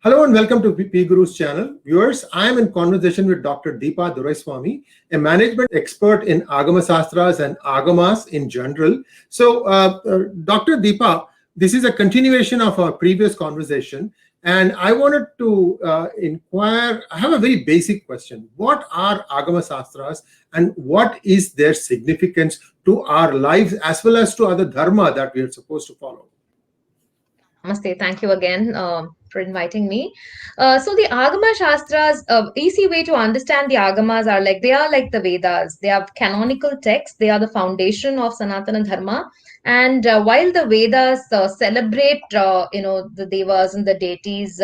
Hello and welcome to PGurus channel. Viewers, I am in conversation with Dr. Deepa Duraiswamy, a management expert in Agamas Shastras and Agamas in general. So, Dr. Deepa, this is a continuation of our previous conversation, and I wanted to inquire. I have a very basic question. What are Agamas Shastras and what is their significance to our lives as well as to other dharma that we are supposed to follow? Namaste. Thank you again for inviting me. So the Agama Shastras, easy way to understand the Agamas are they are like the Vedas. They are canonical texts. They are the foundation of Sanatana Dharma. And while the Vedas celebrate, the devas and the deities,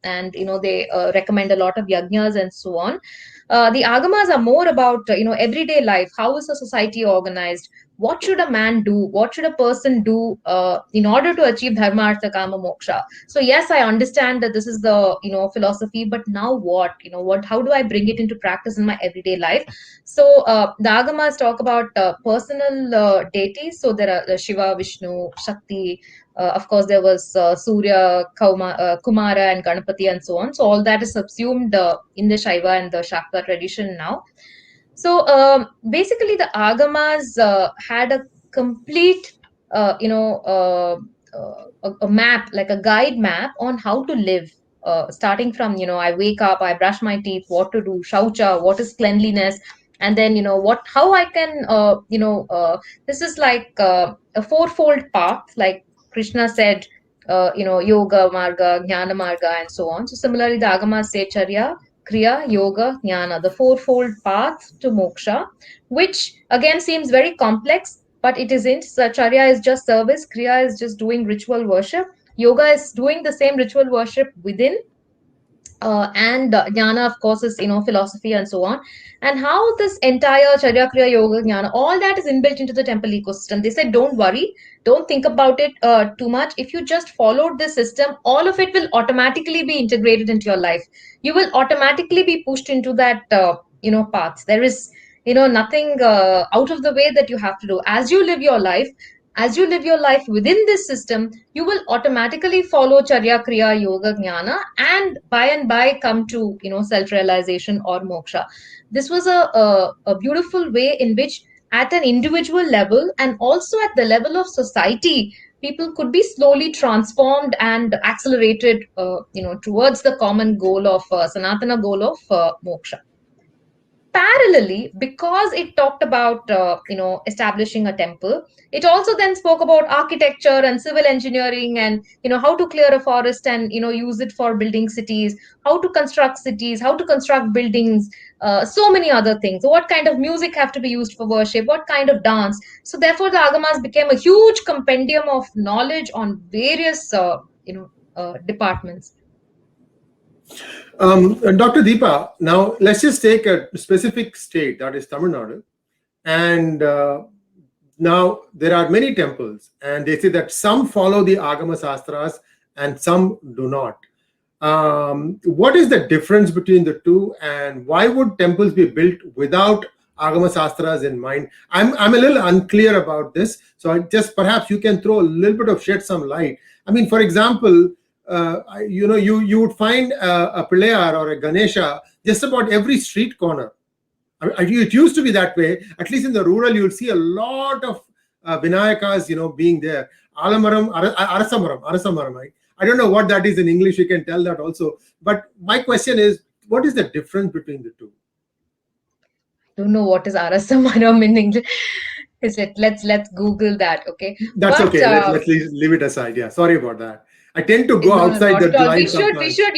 and they recommend a lot of yajnas and so on. The Agamas are more about everyday life. How is a society organized? What should a man do? What should a person do in order to achieve dharma, artha, kama, moksha? So yes, I understand that this is the philosophy, but now what? What? How do I bring it into practice in my everyday life? So the Agamas talk about personal deities. So there are Shiva, Vishnu, Shakti. Of course, there was Surya, Kumara, and Ganapati, and so on. So all that is subsumed in the Shaiva and the Shakta tradition now. So basically, the Agamas had a complete, a map, like a guide map on how to live. Starting from, I wake up, I brush my teeth, what to do, shaucha, what is cleanliness, and then, how I can, this is like a fourfold path, like Krishna said, yoga, marga, jnana marga, and so on. So similarly, the Agamas say charya, Kriya, Yoga, Jnana, the fourfold path to moksha, which again seems very complex, but it isn't. So Charya is just service, Kriya is just doing ritual worship, Yoga is doing the same ritual worship within, and Jnana, of course, is philosophy and so on. And how this entire Charya, Kriya, Yoga, Jnana, all that is inbuilt into the temple ecosystem. They said, don't worry, don't think about it too much. If you just followed this system, all of it will automatically be integrated into your life. You will automatically be pushed into that path. There is nothing out of the way that you have to do. As you live your life within this system, you will automatically follow Charya, Kriya, Yoga, Jnana, and by come to self-realization or moksha. This was a beautiful way in which, at an individual level and also at the level of society, people could be slowly transformed and accelerated, towards the common goal of Sanatana goal of moksha. Parallelly, because it talked about establishing a temple, it also then spoke about architecture and civil engineering, and how to clear a forest and use it for building cities, how to construct buildings, so many other things. So what kind of music have to be used for worship, what kind of dance. So therefore the Agamas became a huge compendium of knowledge on various departments. Dr. Deepa, now let's just take a specific state, that is Tamil Nadu. And now there are many temples, and they say that some follow the Agama Shastras and some do not. What is the difference between the two, and why would temples be built without Agama Shastras in mind? I'm a little unclear about this, so perhaps you can throw a little bit of shed some light. I mean, for example, you would find a Pilayar or a Ganesha just about every street corner. It used to be that way. At least in the rural, you'll see a lot of Vinayakas, being there. Alamaram, Arasamaram. I don't know what that is in English. You can tell that also. But my question is, what is the difference between the two? I don't know what is Arasamaram in English. Let's Google that. Okay. That's okay. Let's leave it aside. Yeah. Sorry about that. I tend to go outside the line. We should,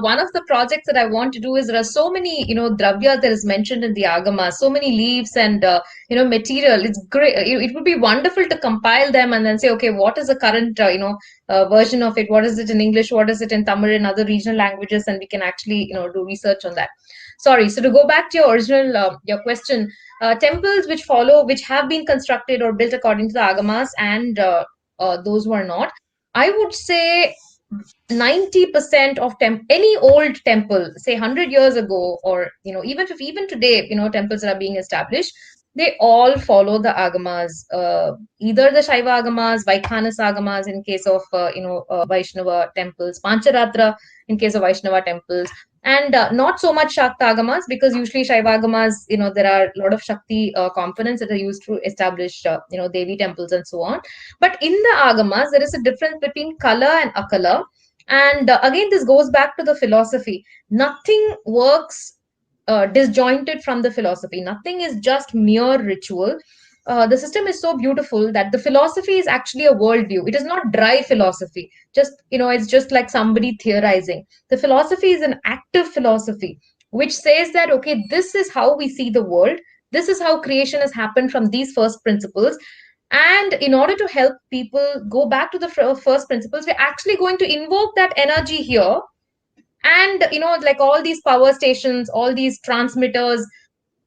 one of the projects that I want to do is there are so many, dravya that is mentioned in the Agama, so many leaves and, material. It's great. It would be wonderful to compile them and then say, okay, what is the current, version of it? What is it in English? What is it in Tamil and other regional languages? And we can actually, do research on that. Sorry. So to go back to your original, your question, temples which have been constructed or built according to the Agamas and those who are not, I would say 90% of any old temple, say 100 years ago, or even today, temples that are being established, They all follow the agamas, either the Shaiva agamas, Vaikhanas agamas in case of Vaishnava temples, Pancharatra in case of Vaishnava temples, and not so much Shakta agamas, because usually Shaiva agamas, there are a lot of Shakti components that are used to establish Devi temples and so on. But in the agamas, there is a difference between Kala and Akala, and again this goes back to the philosophy. Nothing works disjointed from the philosophy. Nothing is just mere ritual. The system is so beautiful that the philosophy is actually a worldview. It is not dry philosophy. Just, it's just like somebody theorizing. The philosophy is an active philosophy, which says that, okay, this is how we see the world. This is how creation has happened from these first principles. And in order to help people go back to the first principles, we're actually going to invoke that energy here. And like all these power stations, all these transmitters,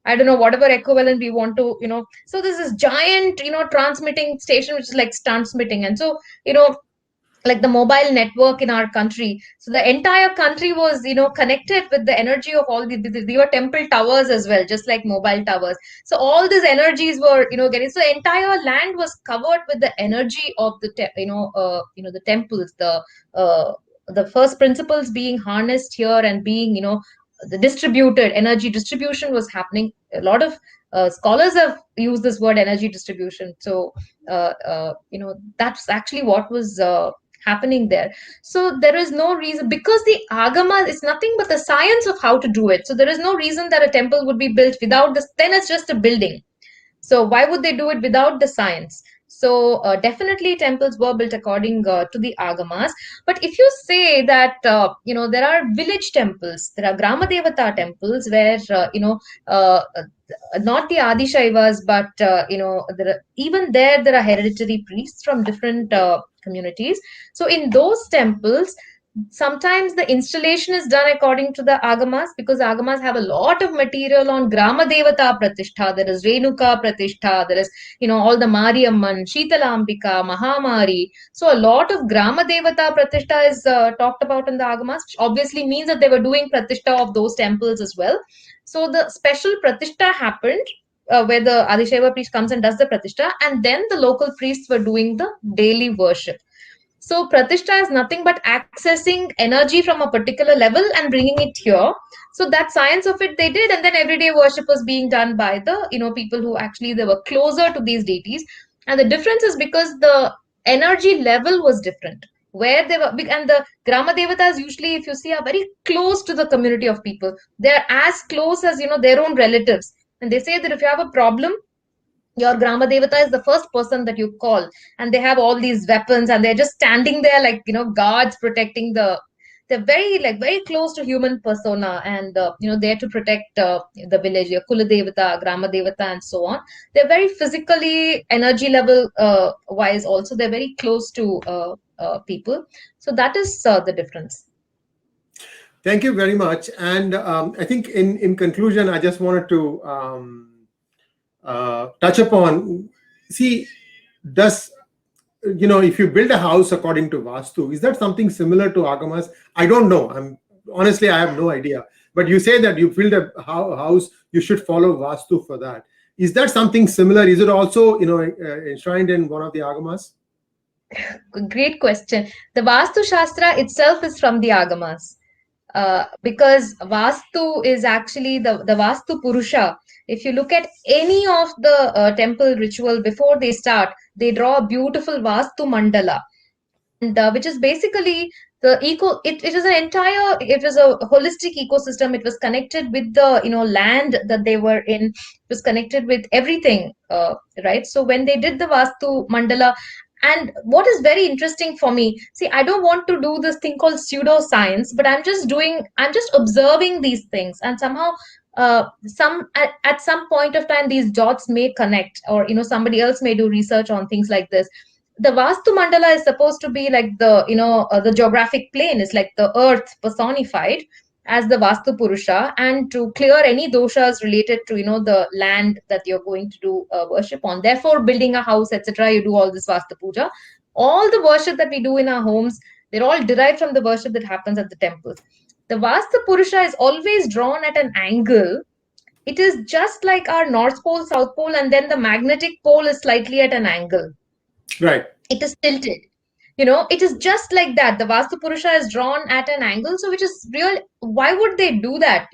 I don't know, whatever equivalent we want to, so this is giant, transmitting station which is like transmitting. And so, like the mobile network in our country, so the entire country was connected with the energy of all the were temple towers as well, just like mobile towers. So all these energies were getting, so the entire land was covered with the energy of the the temples, uh, the first principles being harnessed here and being the distributed energy distribution was happening. A lot of scholars have used this word energy distribution. So that's actually what was happening there. So there is no reason, because the agama is nothing but the science of how to do it. So there is no reason that a temple would be built without this. Then it's just a building. So why would they do it without the science? So definitely temples were built according to the agamas. But if you say that there are village temples, there are grama devata temples where not the Adi Shaivas, but even there are hereditary priests from different communities. So in those temples, sometimes the installation is done according to the agamas, because agamas have a lot of material on grama devata pratishtha. There is Renuka pratishtha, there is all the Mariamman, Sheetalambika, Mahamari. So a lot of grama devata pratishtha is talked about in the agamas, which obviously means that they were doing pratishtha of those temples as well. So the special pratishtha happened, where the Adishaiva priest comes and does the pratishtha, and then the local priests were doing the daily worship. So Pratishtha is nothing but accessing energy from a particular level and bringing it here. So that science of it they did, and then everyday worship was being done by the people who actually they were closer to these deities. And the difference is because the energy level was different. Where they were, and the Grama Devatas usually, if you see, are very close to the community of people. They're as close as their own relatives. And they say that if you have a problem, your grama devata is the first person that you call, and they have all these weapons and they're just standing there like guards protecting they're very like very close to human persona, and there to protect the village, your kula devata, grama devata, and so on. They're very physically, energy level wise also, they're very close to people. So that is the difference. Thank you very much. And I think in conclusion, I just wanted to touch upon, see, does, if you build a house according to Vastu, is that something similar to Agamas? I don't know. Honestly, I have no idea. But you say that you build a house, you should follow Vastu for that. Is that something similar? Is it also, enshrined in one of the Agamas? Great question. The Vastu Shastra itself is from the Agamas. Because Vastu is actually the Vastu Purusha. If you look at any of the temple ritual before they start, they draw a beautiful Vastu Mandala, and which is basically the it is an entire, it was a holistic ecosystem. It was connected with the land that they were in. It was connected with everything, right? So when they did the Vastu Mandala, and what is very interesting for me, see, I don't want to do this thing called pseudoscience, but I'm just observing these things, and somehow at some point of time these dots may connect, or somebody else may do research on things like this. The Vastu Mandala is supposed to be like the geographic plane is like the earth personified as the Vastu Purusha, and to clear any doshas related to the land that you're going to do worship on. Therefore, building a house, etc., you do all this Vastu Puja. All the worship that we do in our homes, they're all derived from the worship that happens at the temples. The Vastu Purusha is always drawn at an angle it is just like our North Pole, South Pole, and then the magnetic pole is slightly at an angle. Right. It is tilted. It is just like that. The Vastu Purusha is drawn at an angle, so which is real. Why would they do that?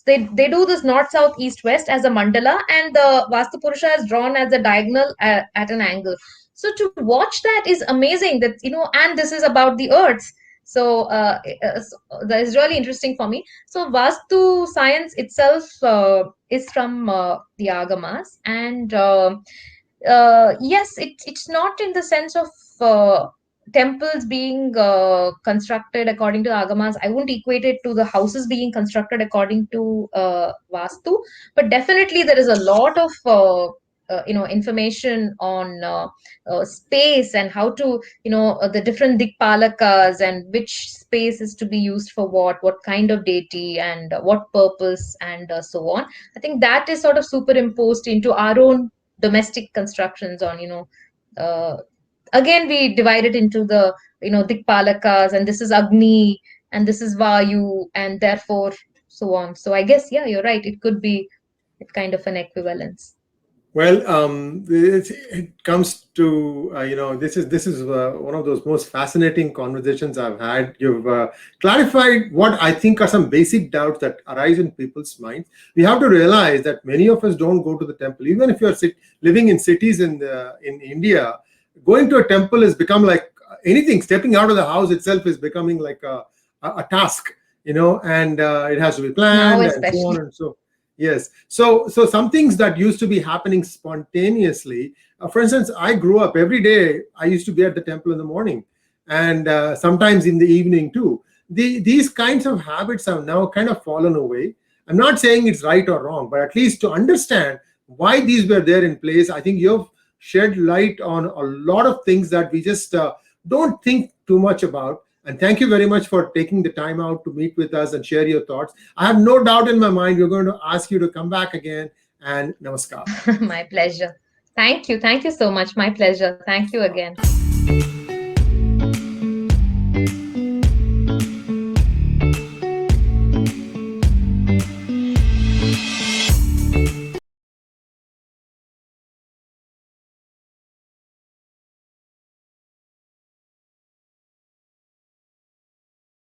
They do this north, south, east, west as a mandala, and the Vastu Purusha is drawn as a diagonal at an angle. So to watch that is amazing. That and this is about the earths. So that is really interesting for me. So Vastu science itself is from the Agamas, and yes, it's not in the sense of temples being constructed according to Agamas. I wouldn't equate it to the houses being constructed according to Vastu, but definitely there is a lot of information on space and how to the different dikpalakas and which space is to be used for what kind of deity and what purpose and so on. I think that is sort of superimposed into our own domestic constructions on uh, again we divide it into the dikpalakas, and this is Agni and this is Vayu, and therefore so on. So I guess, yeah, you're right, it could be kind of an equivalence. Well, it comes to this is one of those most fascinating conversations I've had. You've clarified what I think are some basic doubts that arise in people's minds. We have to realize that many of us don't go to the temple, even if you're living in cities in India. Going to a temple has become like anything. Stepping out of the house itself is becoming like a task, and it has to be Now planned and so especially. on and so. Yes. So some things that used to be happening spontaneously. For instance, I grew up every day. I used to be at the temple in the morning, and sometimes in the evening too. These kinds of habits have now kind of fallen away. I'm not saying it's right or wrong, but at least to understand why these were there in place, I think you've shed light on a lot of things that we just don't think too much about. And thank you very much for taking the time out to meet with us and share your thoughts. I have no doubt in my mind we're going to ask you to come back again. And namaskar. My pleasure. Thank you so much. My pleasure. Thank you again.